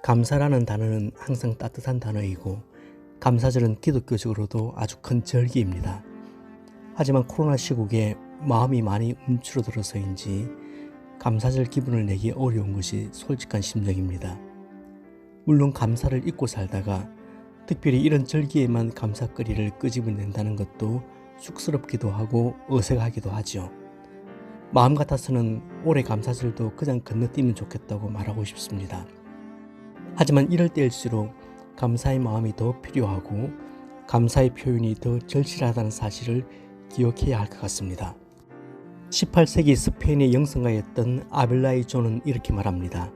감사라는 단어는 항상 따뜻한 단어이고 감사절은 기독교적으로도 아주 큰 절기입니다. 하지만 코로나 시국에 마음이 많이 움츠러들어서인지 감사절 기분을 내기 어려운 것이 솔직한 심정입니다. 물론 감사를 잊고 살다가 특별히 이런 절기에만 감사거리를 끄집어낸다는 것도 쑥스럽기도 하고 어색하기도 하죠. 마음 같아서는 올해 감사절도 그냥 건너뛰면 좋겠다고 말하고 싶습니다. 하지만 이럴 때일수록 감사의 마음이 더 필요하고 감사의 표현이 더 절실하다는 사실을 기억해야 할 것 같습니다. 18세기 스페인의 영성가였던 아벨라이 조는 이렇게 말합니다.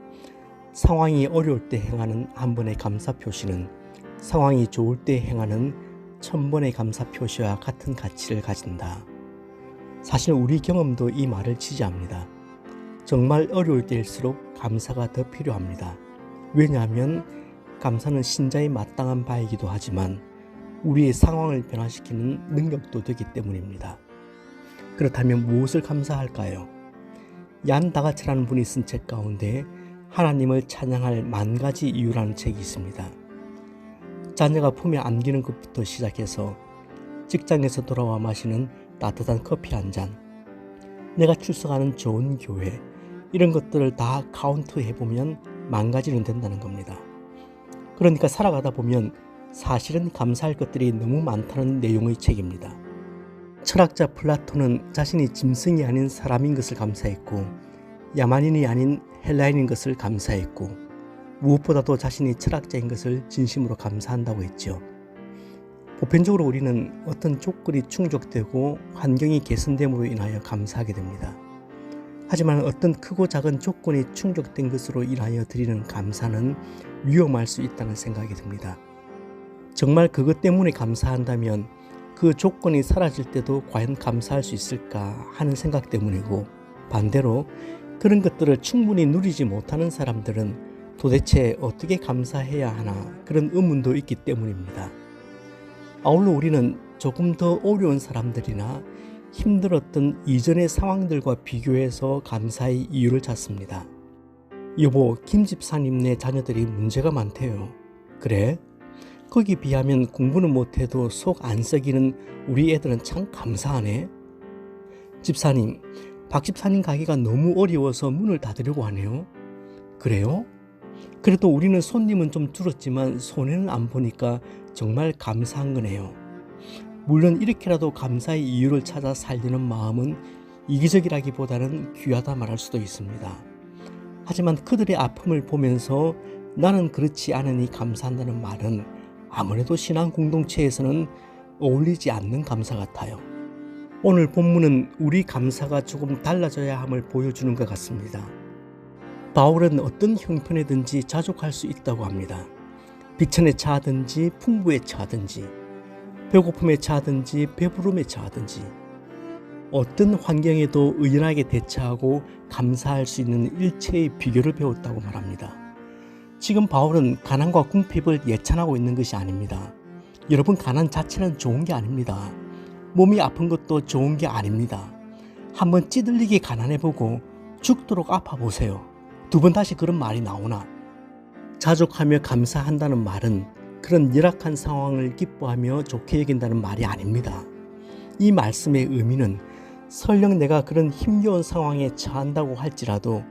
상황이 어려울 때 행하는 한 번의 감사 표시는 상황이 좋을 때 행하는 1000번의 감사 표시와 같은 가치를 가진다. 사실 우리 경험도 이 말을 지지합니다. 정말 어려울 때일수록 감사가 더 필요합니다. 왜냐하면 감사는 신자의 마땅한 바이기도 하지만 우리의 상황을 변화시키는 능력도 되기 때문입니다. 그렇다면 무엇을 감사할까요? 얀 다가체라는 분이 쓴 책 가운데 하나님을 찬양할 10,000가지 이유라는 책이 있습니다. 자녀가 품에 안기는 것부터 시작해서 직장에서 돌아와 마시는 따뜻한 커피 한 잔, 내가 출석하는 좋은 교회, 이런 것들을 다 카운트해보면 10,000가지는 된다는 겁니다. 그러니까 살아가다 보면 사실은 감사할 것들이 너무 많다는 내용의 책입니다. 철학자 플라톤은 자신이 짐승이 아닌 사람인 것을 감사했고 야만인이 아닌 헬라인인 것을 감사했고 무엇보다도 자신이 철학자인 것을 진심으로 감사한다고 했죠. 보편적으로 우리는 어떤 조건이 충족되고 환경이 개선됨으로 인하여 감사하게 됩니다. 하지만 어떤 크고 작은 조건이 충족된 것으로 인하여 드리는 감사는 위험할 수 있다는 생각이 듭니다. 정말 그것 때문에 감사한다면 그 조건이 사라질 때도 과연 감사할 수 있을까 하는 생각 때문이고, 반대로 그런 것들을 충분히 누리지 못하는 사람들은 도대체 어떻게 감사해야 하나 그런 의문도 있기 때문입니다. 아울러 우리는 조금 더 어려운 사람들이나 힘들었던 이전의 상황들과 비교해서 감사의 이유를 찾습니다. 여보, 김 집사님네 자녀들이 문제가 많대요. 그래? 거기 비하면 공부는 못해도 속 안 썩이는 우리 애들은 참 감사하네. 집사님, 박 집사님 가게가 너무 어려워서 문을 닫으려고 하네요. 그래요? 그래도 우리는 손님은 좀 줄었지만 손해는 안 보니까 정말 감사한 거네요. 물론 이렇게라도 감사의 이유를 찾아 살리는 마음은 이기적이라기보다는 귀하다 말할 수도 있습니다. 하지만 그들의 아픔을 보면서 나는 그렇지 않으니 감사한다는 말은 아무래도 신앙 공동체에서는 어울리지 않는 감사 같아요. 오늘 본문은 우리 감사가 조금 달라져야 함을 보여주는 것 같습니다. 바울은 어떤 형편에든지 자족할 수 있다고 합니다. 비천에 처하든지 풍부에 처하든지 배고픔에 처하든지 배부름에 처하든지 어떤 환경에도 의연하게 대처하고 감사할 수 있는 일체의 비결을 배웠다고 말합니다. 지금 바울은 가난과 궁핍을 예찬하고 있는 것이 아닙니다. 여러분, 가난 자체는 좋은 게 아닙니다. 몸이 아픈 것도 좋은 게 아닙니다. 한번 찌들리게 가난해보고 죽도록 아파보세요. 2번 다시 그런 말이 나오나? 자족하며 감사한다는 말은 그런 열악한 상황을 기뻐하며 좋게 여긴다는 말이 아닙니다. 이 말씀의 의미는 설령 내가 그런 힘겨운 상황에 처한다고 할지라도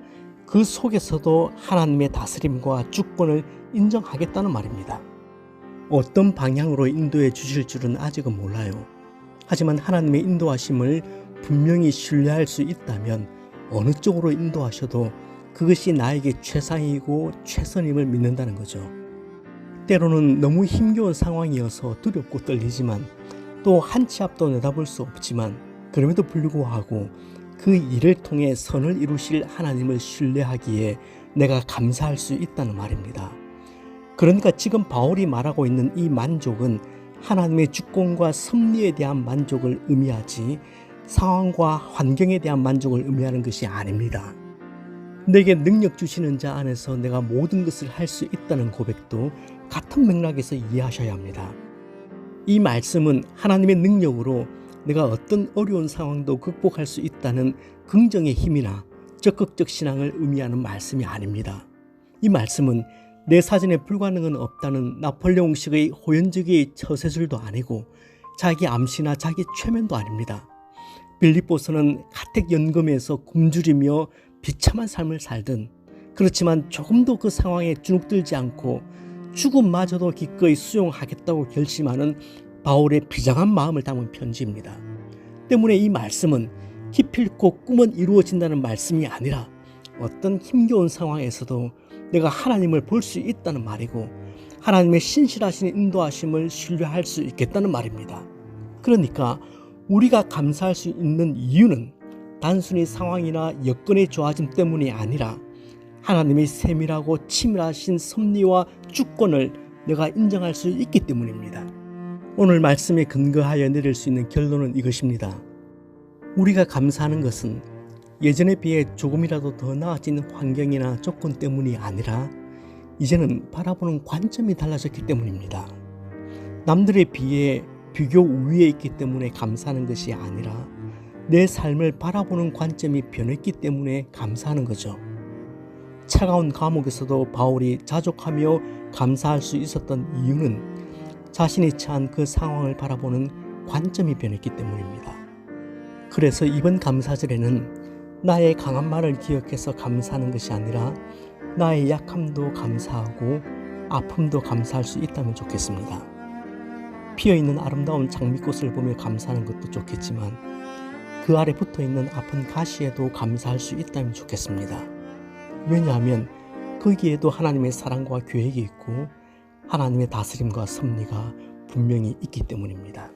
그 속에서도 하나님의 다스림과 주권을 인정하겠다는 말입니다. 어떤 방향으로 인도해 주실 줄은 아직은 몰라요. 하지만 하나님의 인도하심을 분명히 신뢰할 수 있다면 어느 쪽으로 인도하셔도 그것이 나에게 최상이고 최선임을 믿는다는 거죠. 때로는 너무 힘겨운 상황이어서 두렵고 떨리지만 또 한 치 앞도 내다볼 수 없지만 그럼에도 불구하고 그 일을 통해 선을 이루실 하나님을 신뢰하기에 내가 감사할 수 있다는 말입니다. 그러니까 지금 바울이 말하고 있는 이 만족은 하나님의 주권과 섭리에 대한 만족을 의미하지 상황과 환경에 대한 만족을 의미하는 것이 아닙니다. 내게 능력 주시는 자 안에서 내가 모든 것을 할 수 있다는 고백도 같은 맥락에서 이해하셔야 합니다. 이 말씀은 하나님의 능력으로 내가 어떤 어려운 상황도 극복할 수 있다는 긍정의 힘이나 적극적 신앙을 의미하는 말씀이 아닙니다. 이 말씀은 내 사전에 불가능은 없다는 나폴레옹식의 호연적의 처세술도 아니고 자기 암시나 자기 최면도 아닙니다. 빌립보서는 가택 연금에서 굶주리며 비참한 삶을 살든 그렇지만 조금도 그 상황에 주눅들지 않고 죽음마저도 기꺼이 수용하겠다고 결심하는 바울의 비장한 마음을 담은 편지입니다. 때문에 이 말씀은 기필코 꿈은 이루어진다는 말씀이 아니라 어떤 힘겨운 상황에서도 내가 하나님을 볼 수 있다는 말이고 하나님의 신실하신 인도하심을 신뢰할 수 있겠다는 말입니다. 그러니까 우리가 감사할 수 있는 이유는 단순히 상황이나 여건의 좋아짐 때문이 아니라 하나님의 세밀하고 치밀하신 섭리와 주권을 내가 인정할 수 있기 때문입니다. 오늘 말씀에 근거하여 내릴 수 있는 결론은 이것입니다. 우리가 감사하는 것은 예전에 비해 조금이라도 더 나아진 환경이나 조건 때문이 아니라 이제는 바라보는 관점이 달라졌기 때문입니다. 남들에 비해 비교 우위에 있기 때문에 감사하는 것이 아니라 내 삶을 바라보는 관점이 변했기 때문에 감사하는 거죠. 차가운 감옥에서도 바울이 자족하며 감사할 수 있었던 이유는 자신이 처한 그 상황을 바라보는 관점이 변했기 때문입니다. 그래서 이번 감사절에는 나의 강한 말을 기억해서 감사하는 것이 아니라 나의 약함도 감사하고 아픔도 감사할 수 있다면 좋겠습니다. 피어있는 아름다운 장미꽃을 보며 감사하는 것도 좋겠지만 그 아래 붙어있는 아픈 가시에도 감사할 수 있다면 좋겠습니다. 왜냐하면 거기에도 하나님의 사랑과 계획이 있고 하나님의 다스림과 섭리가 분명히 있기 때문입니다.